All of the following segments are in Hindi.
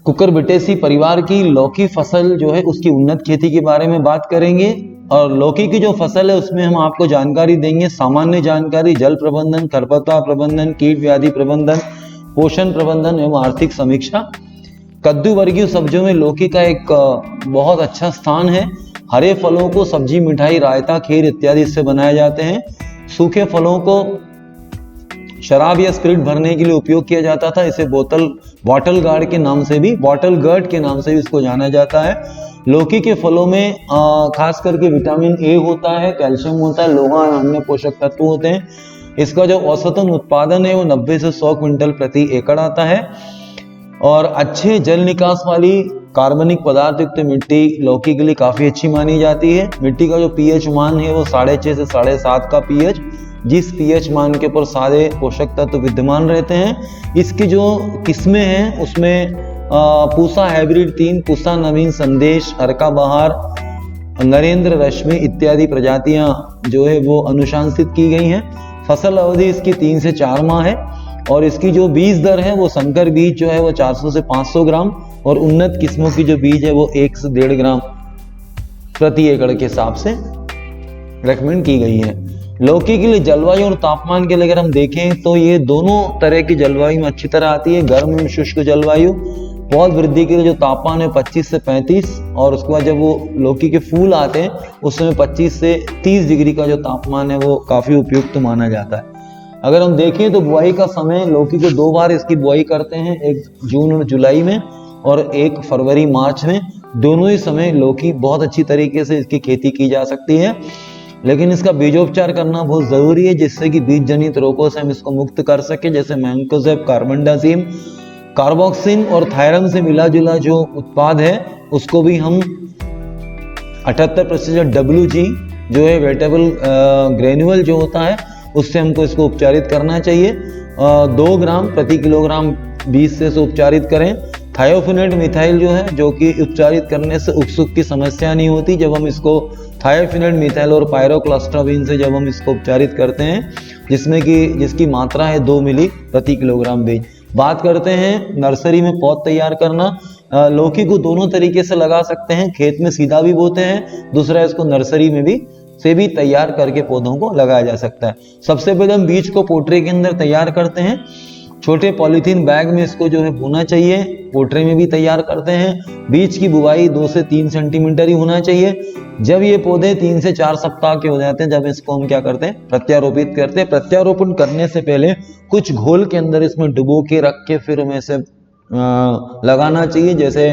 कुकुरबिटेसी परिवार की लौकी फसल जो है उसकी उन्नत खेती के बारे में बात करेंगे। और लौकी की जो फसल है उसमें हम आपको जानकारी देंगे, सामान्य जानकारी, जल प्रबंधन, खरपतवार प्रबंधन, कीट व्याधि प्रबंधन, पोषण प्रबंधन एवं आर्थिक समीक्षा। कद्दू वर्गीय सब्जियों में लौकी का एक बहुत अच्छा स्थान है। हरे फलों को सब्जी, मिठाई, रायता, खीर इत्यादि इससे बनाए जाते हैं। सूखे फलों को शराब या स्पिरिट भरने के लिए उपयोग किया जाता था। इसे बॉटल गार्ड के नाम से भी इसको जाना जाता है। लौकी के फलों में खास करके विटामिन ए होता है, कैल्शियम होता है, लोहा और अन्य पोषक तत्व होते हैं। इसका जो औसतन उत्पादन है वो 90 से 100 क्विंटल प्रति एकड़ आता है। और अच्छे जल निकास वाली कार्बनिक पदार्थ युक्त मिट्टी लौकी के लिए काफी अच्छी मानी जाती है। मिट्टी का जो पीएच मान है वो 6.5 से 7.5 का पीएच, जिस पीएच मान के ऊपर सारे पोषक तत्व विद्यमान रहते हैं। इसकी जो किस्में हैं उसमें पूसा हाइब्रिड 3, पूसा नवीन, संदेश, हरका बहार, नरेंद्र, रश्मि इत्यादि प्रजातियां जो है वो अनुशंसित की गई हैं। फसल अवधि इसकी 3 से 4 माह है। और इसकी जो बीज दर है वो संकर बीज जो है वो 400 से 500 ग्राम और उन्नत किस्मों की जो बीज है वो 1 से 1.5 ग्राम प्रति एकड़ के हिसाब से रेकमेंड की गई है। लौकी के लिए जलवायु और तापमान के लिए अगर हम देखें तो ये दोनों तरह की जलवायु में अच्छी तरह आती है। गर्म एवं शुष्क जलवायु, पौध वृद्धि के लिए जो तापमान है 25 से 35 और उसके बाद जब वो लौकी के फूल आते हैं उस समय 25 से 30 डिग्री का जो तापमान है वो काफी उपयुक्त माना जाता है। अगर हम देखें तो बुआई का समय, लौकी को 2 बार इसकी बुआई करते हैं, एक जून और जुलाई में और एक फरवरी मार्च में। दोनों ही समय लौकी बहुत अच्छी तरीके से इसकी खेती की जा सकती है, लेकिन इसका बीजोपचार करना बहुत जरूरी है जिससे कि बीज जनित रोगों से हम इसको मुक्त कर सके, जैसे मैंकोजेब, कार्बनडाजिम, कार्बोक्सिन और थायरम से मिला जुला जो उत्पाद है उसको भी हम 78% WG जो है वेजिटेबल ग्रेन्यूल जो होता है उससे हमको इसको उपचारित करना चाहिए। 2 ग्राम प्रति किलोग्राम बीज से उपचारित करें। थायोफिनेट मिथाइल जो है, जो कि उपचारित करने से उकसूक की समस्या नहीं होती जब हम इसको थायोफिनेट मिथाइल और पायरोक्लोस्ट्राबिन से जब हम इसको उपचारित करते हैं, जिसकी मात्रा है 2 मिली प्रति किलोग्राम बीज। बात करते हैं नर्सरी में पौध तैयार करना। लौकी को दोनों तरीके से लगा सकते हैं, खेत में सीधा भी बोते हैं, दूसरा इसको नर्सरी में भी तैयार करके पौधों को लगाया जा सकता है। सबसे पहले हम बीज को पोटरी के अंदर तैयार करते हैं। छोटे पॉलीथीन बैग में इसको जो है बोना चाहिए, पोटरी में भी तैयार करते हैं। बीज की बुवाई 2 से 3 सेंटीमीटर ही होना चाहिए। जब ये पौधे 3 से 4 सप्ताह के हो जाते हैं जब इसको हम क्या करते हैं, प्रत्यारोपित करते हैं। प्रत्यारोपण करने से पहले कुछ घोल के अंदर इसमें डुबो के रख के फिर हमें इसे लगाना चाहिए, जैसे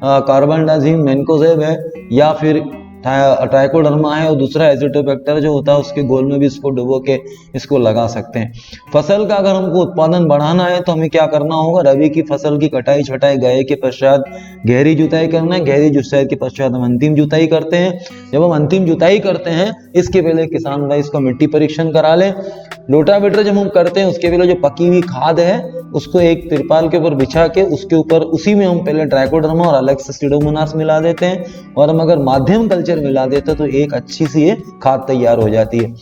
कार्बनडाजिम, मैंकोजेब है या फिर ट्राइकोडर्मा है और दूसरा एजिटोबैक्टर जो होता है उसके घोल में भी इसको डुबो के इसको लगा सकते हैं। फसल का अगर हमको उत्पादन बढ़ाना है तो हमें क्या करना होगा, रबी की फसल की कटाई छटाई गए के पश्चात गहरी जुताई करना है। गहरी जुताई के पश्चात हम अंतिम जुताई करते हैं। जब हम अंतिम जुताई करते हैं इसके पहले किसान भाई इसका मिट्टी परीक्षण करा ले। रोटावेटर जब हम करते हैं उसके पहले जो पकी हुई खाद है उसको एक तिरपाल के ऊपर बिछा के उसके ऊपर उसी में हम पहले ट्राइकोडर्मा और अलग से सीडोमोनास मिला देते हैं और हम अगर माध्यम कल्चर मिला देते हैं तो एक अच्छी सी ये खाद तैयार हो जाती है।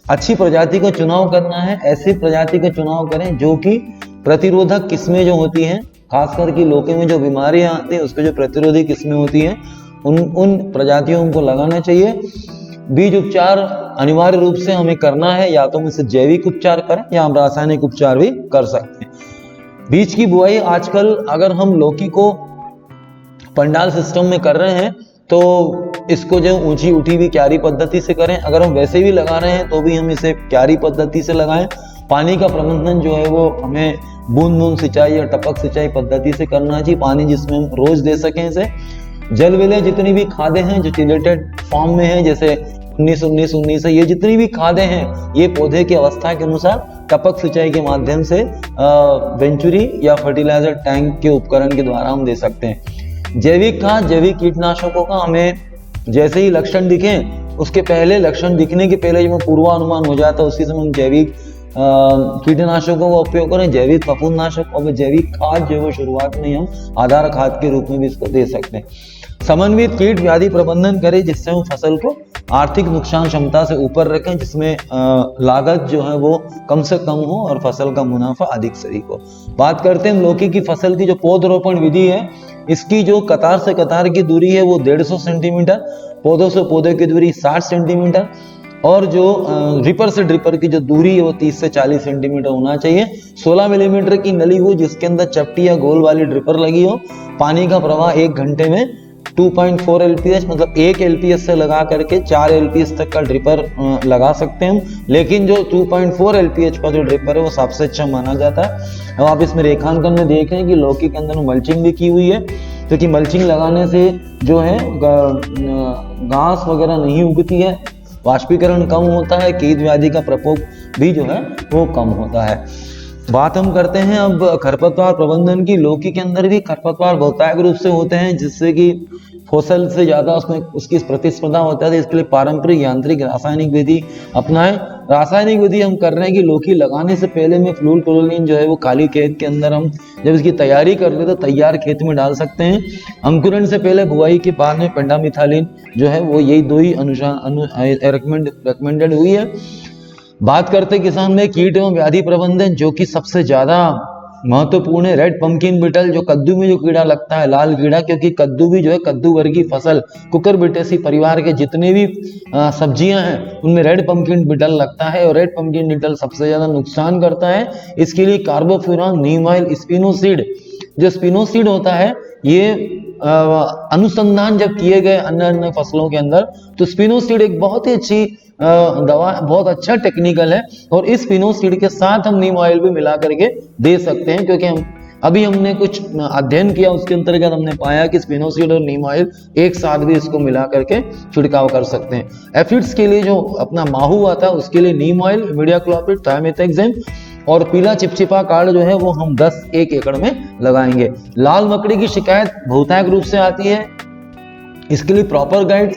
अच्छी प्रजाति का चुनाव करना है। ऐसी प्रजाति का चुनाव करें जो कि प्रतिरोधक किस्में जो होती हैं, खास करके लौकी में जो बीमारियां आती हैं उसके जो प्रतिरोधी किस्में होती हैं उन प्रजातियों को लगाना चाहिए। बीज उपचार अनिवार्य रूप से हमें करना है, या तो हम इसे जैविक उपचार करें या हम रासायनिक उपचार भी कर सकते हैं। बीज की बुआई आजकल अगर हम लौकी को पंडाल सिस्टम में कर रहे हैं तो इसको जो ऊंची उठी हुई क्यारी पद्धति से करें। अगर हम वैसे भी लगा रहे हैं तो भी हम इसे क्यारी पद्धति से लगाएं। पानी का प्रबंधन जो है वो हमें बूंद बूंद सिंचाई या टपक सिंचाई पद्धति से करना चाहिए, पानी जिसमें हम रोज दे सकें इसे। जल विलय जितनी भी खादें हैं जो चिलेटेड फॉर्म में है, जैसे 19-19-19 ये जितनी भी खादें हैं ये पौधे की अवस्था के अनुसार टपक सिंचाई के माध्यम से वेंचुरी या फर्टिलाइजर टैंक के उपकरण के द्वारा हम दे सकते हैं। जैविक खाद, जैविक कीटनाशकों का हमें जैसे ही लक्षण दिखें उसके पहले, लक्षण दिखने के पहले जो पूर्वानुमान हो जाता है उसी समय हम जैविक कीटनाशकों का उपयोग करें, जैविक फफूंदनाशक और जैविक खाद जो है शुरुआत में हम आधार खाद के रूप में भी इसको दे सकते हैं। समन्वित कीट व्याधि प्रबंधन करें जिससे हम फसल को आर्थिक नुकसान क्षमता से ऊपर रखें, जिसमें लागत जो है वो कम से कम हो और फसल का मुनाफा अधिक से अधिक हो। बात करते हैं लौकी की फसल की जो पौधरोपण विधि है, इसकी जो कतार से कतार की दूरी है वो 150 सेंटीमीटर, पौधों से पौधे की दूरी 60 सेंटीमीटर, और जो ड्रिपर से ड्रिपर की जो दूरी है वो 30 से 40 सेंटीमीटर होना चाहिए। 16 मिलीमीटर की नली हो जिसके अंदर चपटी या गोल वाली ड्रिपर लगी हो। पानी का प्रवाह 1 घंटे में 2.4 LPH मतलब 1 LPH से लगा करके 4 LPH तक का ड्रिपर लगा सकते हैं हम, लेकिन जो 2.4 LPH का जो ड्रिपर है वो सबसे अच्छा माना जाता है। अब आप इसमें रेखांकन में देखें कि लौकी के अंदर मल्चिंग भी की हुई है, क्योंकि मल्चिंग लगाने से जो है घास वगैरह नहीं उगती है, वाष्पीकरण कम होता है, कीट व्याधि का प्रकोप भी जो है वो कम होता है। बात हम करते हैं अब खरपतवार प्रबंधन की। लौकी के अंदर भी खरपतवार बहुतायत रूप से होते हैं, जिससे कि फसल से ज्यादा उसमें उसकी प्रतिस्पर्धा होता है। इसके लिए पारंपरिक, यांत्रिक, रासायनिक विधि अपनाएं। रासायनिक विधि हम कर रहे हैं कि लौकी लगाने से पहले में फ्लूरक्लोरीन जो है वो खाली खेत के अंदर हम जब इसकी तैयारी कर ले तो तैयार खेत में डाल सकते हैं। अंकुरण से पहले, बुआई के बाद में पेंडामिथालिन जो है वो यही 2 ही रिकमेंडेड हुई है। बात करते किसान में कीट एवं व्याधि प्रबंधन, जो कि सबसे ज्यादा महत्वपूर्ण है। रेड पंपकिन बीटल, जो कद्दू में जो कीड़ा लगता है, लाल कीड़ा, क्योंकि कद्दू भी जो है कद्दू वर्गीय फसल कुकुरबिटेसी परिवार के जितने भी सब्जियां हैं उनमें रेड पंपकिन बीटल लगता है, और रेड पंपकिन बीटल सबसे ज्यादा नुकसान करता है। इसके लिए कार्बोफ्यूरॉन, नीम ऑयल, स्पिनोसीड, जो स्पिनोसीड होता है ये अनुसंधान जब किए गए अन्य फसलों के अंदर, तो स्पिनोसीड एक बहुत ही अच्छी दवा, बहुत अच्छा टेक्निकल है, और इस स्पिनोसीड के साथ हम नीम ऑयल भी मिला करके दे सकते हैं, क्योंकि हमने कुछ अध्ययन किया, उसके अंतर्गत हमने पाया कि स्पिनोसीड और नीम ऑयल एक साथ भी इसको मिला करके छिड़काव कर सकते हैं। एफिड्स के लिए जो अपना माहू आता है उसके लिए नीम ऑयल, इमिडाक्लोपिड, थायोमेथाक्साम, और पीला चिपचिपा कार्ड जो है वो हम 10-1 एकड़ में लगाएंगे। लाल मकड़ी की शिकायत बहुतायत रूप से आती है, इसके लिए प्रॉपर गाइड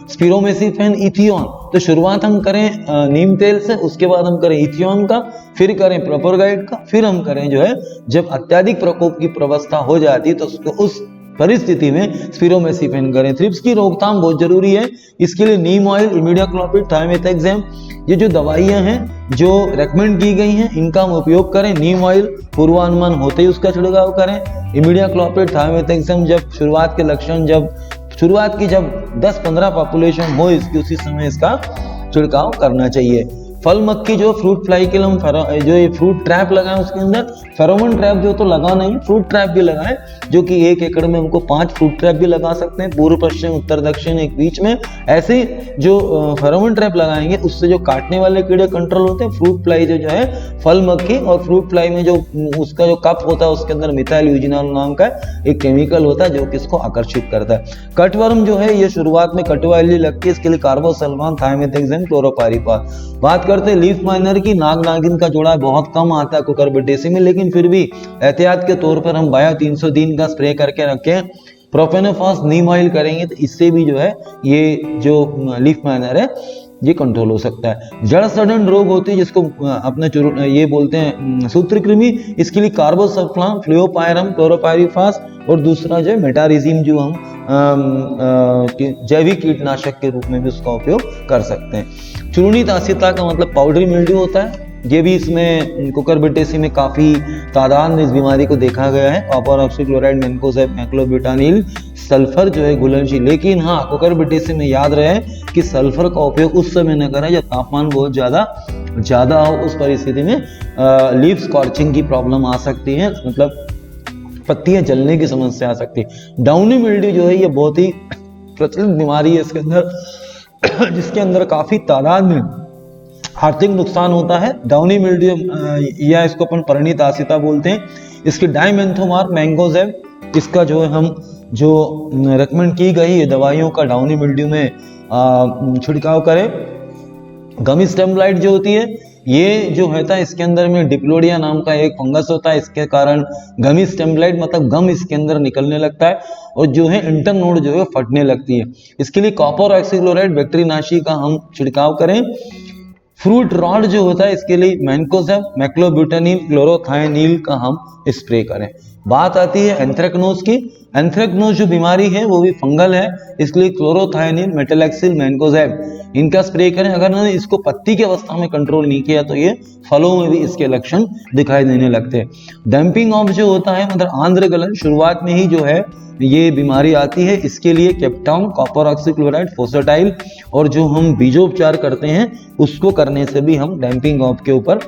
स्पिरोमेसिफेन, इथियोन। तो शुरुआत हम करें नीम तेल से, उसके बाद हम करें इथियोन का, फिर करें प्रॉपर गाइड का, फिर हम करें जो है जब अत्यधिक प्रकोप की प्रवस्था हो जाती है तो उस परिस्थिति में स्पिरोमेसिफेन करें। थ्रिप्स की रोकथाम बहुत जरूरी है, इसके लिए नीम ऑयल, इमिडाक्लोपिड, थायोमेथाक्साम, ये जो दवाइयां हैं जो रेकमेंड की गई हैं इनका हम उपयोग करें। नीम ऑयल पूर्वानुमान होते ही उसका छिड़काव करें। इमिडाक्लोपिड, थायोमेथाक्साम जब शुरुआत के लक्षण, जब 10-15 पॉपुलेशन हो इसकी, उसी समय इसका छिड़काव करना चाहिए। फल मक्खी जो फ्रूट फ्लाई के लिए हम जो ये फ्रूट ट्रैप लगाएं उसके अंदर फेरोमोन ट्रैप जो तो लगाना ही, फ्रूट ट्रैप भी लगाएं, जो कि 1 एकड़ में हमको 5 फ्रूट ट्रैप भी लगा सकते हैं, पूर्व पश्चिम उत्तर दक्षिण एक बीच में। ऐसे जो फेरोमोन ट्रैप लगाएंगे उससे जो काटने वाले कीड़े कंट्रोल होते हैं। फ्रूट फ्लाई जो है फल मक्खी, और फ्रूट फ्लाई में जो उसका जो कप होता है उसके अंदर मिथाइल यूजिनॉल नाम का एक केमिकल होता है जो कि इसको आकर्षित करता है। कटवर्म जो है ये शुरुआत में कटवाइली लगती है, इसके लिए कार्बोसल्फान, थायोमेथाक्साम, क्लोरोपाइरीफास। बात करते हैं लीफ माइनर की। नाग नागिन का जोड़ा बहुत कम आता है कुकुरबिटेसी में, लेकिन फिर भी एहतियात के तौर पर हम बायो 303 का स्प्रे करके रखें। प्रोफेनोफॉस, नीम ऑयल करेंगे तो इससे भी जो है ये जो लीफ माइनर है ये कंट्रोल हो सकता है। जड़ सड़न रोग होती है जिसको अपने ये बोलते हैं सूत्रकृमि, इसके लिए कार्बोसल्फान, फ्लुओपायरम, क्लोरोपाइरीफास, और दूसरा जो है मेटारिजिम जो हम जैविक कीटनाशक के रूप में भी उसका उपयोग कर सकते हैं। चूर्णित आसिता का मतलब पाउडरी मिल्ड्यू होता है, ये भी इसमें कुकुरबिटेसी में काफी तादाद में इस बीमारी को देखा गया है। कॉपर ऑक्सीक्लोराइड, मैंकोजेब, मैक्लोब्यूटानिल, सल्फर जो है घुलनशील। लेकिन हाँ, कुकुरबिटेसी में याद रहे कि सल्फर का उपयोग उस समय न करें जब तापमान बहुत ज्यादा हो, उस परिस्थिति में लीफ स्कॉर्चिंग की प्रॉब्लम आ सकती है, मतलब पत्तियां जलने की समस्या आ सकती है। डाउनी मिल्ड्यू जो है ये बहुत ही प्रचलित बीमारी है इसके अंदर, जिसके अंदर काफी तादाद में आर्थिक नुकसान होता है। डाउनी मिल्ड्यू या इसको अपन परिणित आसिता बोलते हैं। इसकी डाइमेंथोमार, मैंगोजेब, इसका जो है हम जो रेकमेंड की गई है दवाइयों का डाउनी मिल्ड्यू में छिड़काव करें। गमी स्टेम ब्लाइट जो होती है ये जो होता है इसके अंदर में डिप्लोडिया नाम का एक फंगस होता है, इसके कारण गमी स्टेम ब्लाइट मतलब गम इसके अंदर निकलने लगता है और जो है इंटरनोड जो है फटने लगती है। इसके लिए कॉपर ऑक्सीक्लोराइड बैक्टीरियानाशी का हम छिड़काव करें। फ्रूट रॉड जो होता है इसके लिए मैंकोजेब, मैक्लोब्यूटानिल, क्लोरोथायनिल का हम स्प्रे करें। बात आती है एंथ्रेक्नोज की। एंथ्रेक्नोज जो बीमारी है वो भी फंगल है, इसलिए क्लोरोथायनिन, मेटलैक्सिल, मैंकोजेब इनका स्प्रे करें। अगर हमने इसको पत्ती की अवस्था में कंट्रोल नहीं किया तो ये फलों में भी इसके लक्षण दिखाई देने लगते हैं। डंपिंग ऑफ जो होता है मतलब आंद्र गलन, शुरुआत में ही जो है ये बीमारी आती है। इसके लिए कैप्टाउन, कॉपर ऑक्सीक्लोराइड, फोसटाइल और जो हम बीजोपचार करते हैं उसको करने से भी हम डैम्पिंग ऑफ के ऊपर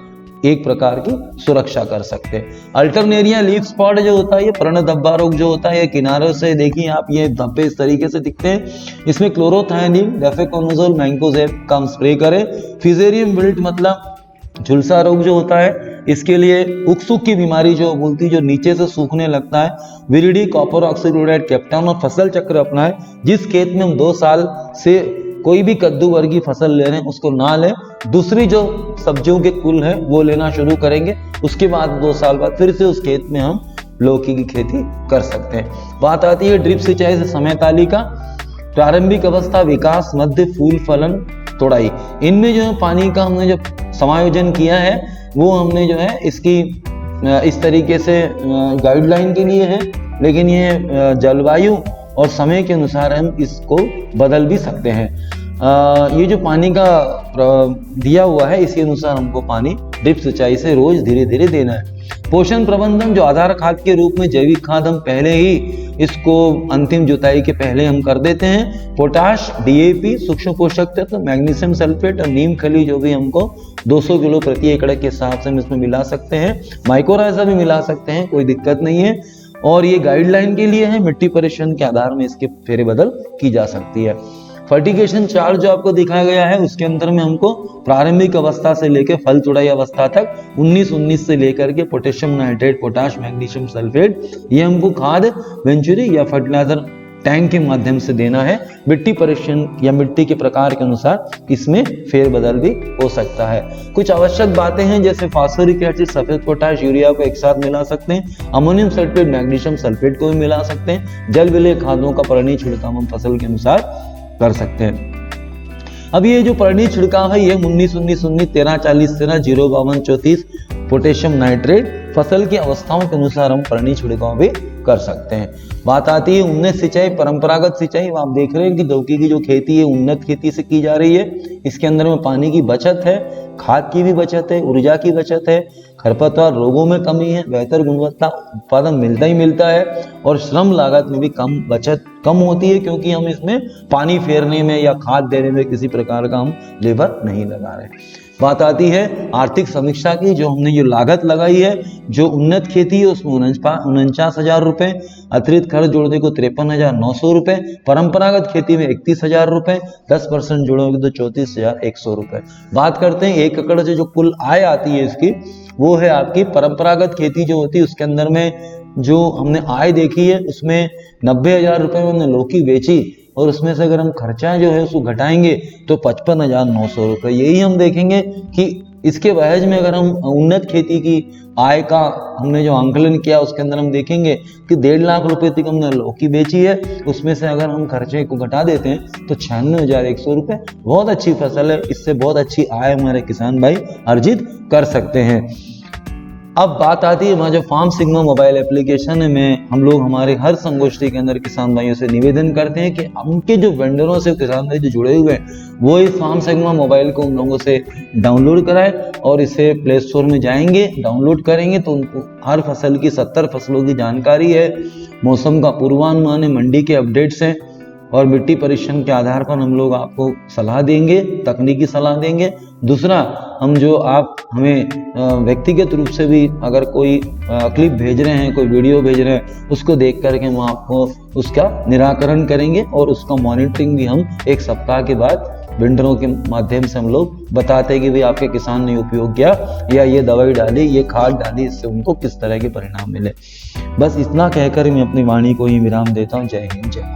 एक प्रकार की सुरक्षा कर सकते हैं। अल्टरनेरिया लीफ स्पॉट जो होता है, ये पर्ण धब्बा रोग जो होता है, ये किनारों से देखिए आप, ये धब्बे इस तरीके से दिखते हैं। इसमें क्लोरोथायनिन, डेफेकोनाजोल, मैंकोजेब का हम स्प्रे करें। फिजेरियम विल्ट मतलब झुलसा रोग जो होता है, इसके लिए उकसूक की बीमारी जो बोलती जो नीचे से सूखने लगता है, विरिडी, कॉपर ऑक्सीक्लोराइड, कैप्टाउन और फसल चक्र अपनाएं। जिस खेत में हम 2 साल से कोई भी कद्दू वर्गी फसल ले रहे हैं उसको ना लें, दूसरी जो सब्जियों के कुल है वो लेना शुरू करेंगे। उसके बाद 2 साल बाद फिर से उस खेत में हम लौकी की खेती कर सकते हैं। बात आती है ड्रिप सिंचाई से समय तालिका। प्रारंभिक अवस्था, विकास, मध्य, फूल, फलन, तोड़ाई, इनमें जो है पानी का हमने जो समायोजन किया है वो हमने जो है इसकी इस तरीके से गाइडलाइन के लिए है, लेकिन ये जलवायु और समय के अनुसार हम इसको बदल भी सकते हैं। ये जो पानी का दिया हुआ है इसी अनुसार हमको पानी ड्रिप सिंचाई से रोज धीरे धीरे देना है। पोषण प्रबंधन जो आधार खाद के रूप में जैविक खाद हम पहले ही इसको अंतिम जुताई के पहले हम कर देते हैं। पोटाश, डीएपी, सूक्ष्म पोषक तत्व, मैग्नीशियम सल्फेट और नीम खली जो भी हमको 200 किलो प्रति एकड़ के हिसाब से हम इसमें मिला सकते हैं। माइक्रोराइजा भी मिला सकते हैं, कोई दिक्कत नहीं है। और ये गाइडलाइन के लिए है, मिट्टी परीक्षण के आधार में इसके फेरबदल की जा सकती है। फर्टिगेशन चार्ट जो आपको दिखाया गया है उसके अंदर में हमको प्रारंभिक अवस्था से लेकर फल तुड़ाई अवस्था तक 19-19 से लेकर के potassium nitrate, potash, magnesium sulphate ये हमको खाद वेंचुरी या फर्टिलाइजर टैंक के माध्यम से देना है। मिट्टी परीक्षण या मिट्टी के प्रकार के अनुसार इसमें फेरबदल भी हो सकता है। कुछ आवश्यक बातें हैं जैसे फास्फोरिक एसिड, सफेद पोटाश, यूरिया को एक साथ मिला सकते हैं। अमोनियम सल्फेट, मैग्नीशियम सल्फेट को भी मिला सकते हैं। जल विलेय खादों का परिणीय छिड़काव हम फसल के अनुसार कर सकते हैं। अब ये जो परिणीय छिड़काव है ये 19-19-19, 13-40-13, 0-52-34 पोटेशियम नाइट्रेट फसल की अवस्थाओं के अनुसार हम परिणीय छिड़काव भी कर सकते हैं। बात आती है उन्नत सिंचाई, परंपरागत सिंचाई। आप देख रहे हैं कि लौकी की जो खेती है उन्नत खेती से की जा रही है। इसके अंदर में पानी की बचत है, खाद की भी बचत है, ऊर्जा की बचत है, खरपतवार रोगों में कमी है, बेहतर गुणवत्ता उत्पादन मिलता ही मिलता है और श्रम लागत में भी बचत कम होती है, क्योंकि हम इसमें पानी फेरने में या खाद देने में किसी प्रकार का हम लेबर नहीं लगा रहे। बात आती है आर्थिक समीक्षा की। जो हमने जो लागत लगाई है, जो उन्नत खेती है उसमें 49,000 रुपए, अतिरिक्त खर्च जोड़ने को 53,900 रुपए, परंपरागत खेती में 31,000 रुपए, 10% जोड़ोगे तो 34,100 रुपए। बात करते हैं 1 एकड़ से जो कुल आय आती है इसकी, वो है आपकी परंपरागत खेती जो होती है उसके अंदर में जो हमने आय देखी है उसमें 90,000 रुपए में हमने लौकी बेची और उसमें से अगर हम खर्चा जो है उसको घटाएंगे तो 55,900 रुपए। यही हम देखेंगे कि इसके बहज में अगर हम उन्नत खेती की आय का हमने जो आंकलन किया उसके अंदर हम देखेंगे कि 1.5 लाख रुपए तक हमने लौकी बेची है, उसमें से अगर हम खर्चे को घटा देते हैं तो 96,100 रुपए। बहुत अच्छी फसल है, इससे बहुत अच्छी आय हमारे किसान भाई अर्जित कर सकते हैं। अब बात आती है हमारा जो फार्म सिग्मा मोबाइल एप्लीकेशन है, में हम लोग हमारे हर संगोष्ठी के अंदर किसान भाइयों से निवेदन करते हैं कि उनके जो वेंडरों से किसान भाई जो जुड़े हुए हैं वो इस फार्म सिग्मा मोबाइल को उन लोगों से डाउनलोड कराए और इसे प्ले स्टोर में जाएंगे, डाउनलोड करेंगे तो उनको हर फसल की 70 फसलों की जानकारी है, मौसम का पूर्वानुमान है, मंडी के अपडेट्स हैं और मिट्टी परीक्षण के आधार पर हम लोग आपको सलाह देंगे, तकनीकी सलाह देंगे। दूसरा, हम जो आप हमें व्यक्तिगत रूप से भी अगर कोई क्लिप भेज रहे हैं, कोई वीडियो भेज रहे हैं, उसको देख करके हम आपको उसका निराकरण करेंगे और उसका मॉनिटरिंग भी हम 1 सप्ताह के बाद वेंडरों के माध्यम से हम लोग बताते हैं कि भाई आपके किसान ने उपयोग किया या ये दवाई डाली, ये खाद डाली, इससे उनको किस तरह के परिणाम मिले। बस इतना कहकर मैं अपनी वाणी को ही विराम देता हूँ। जय हिंद, जय।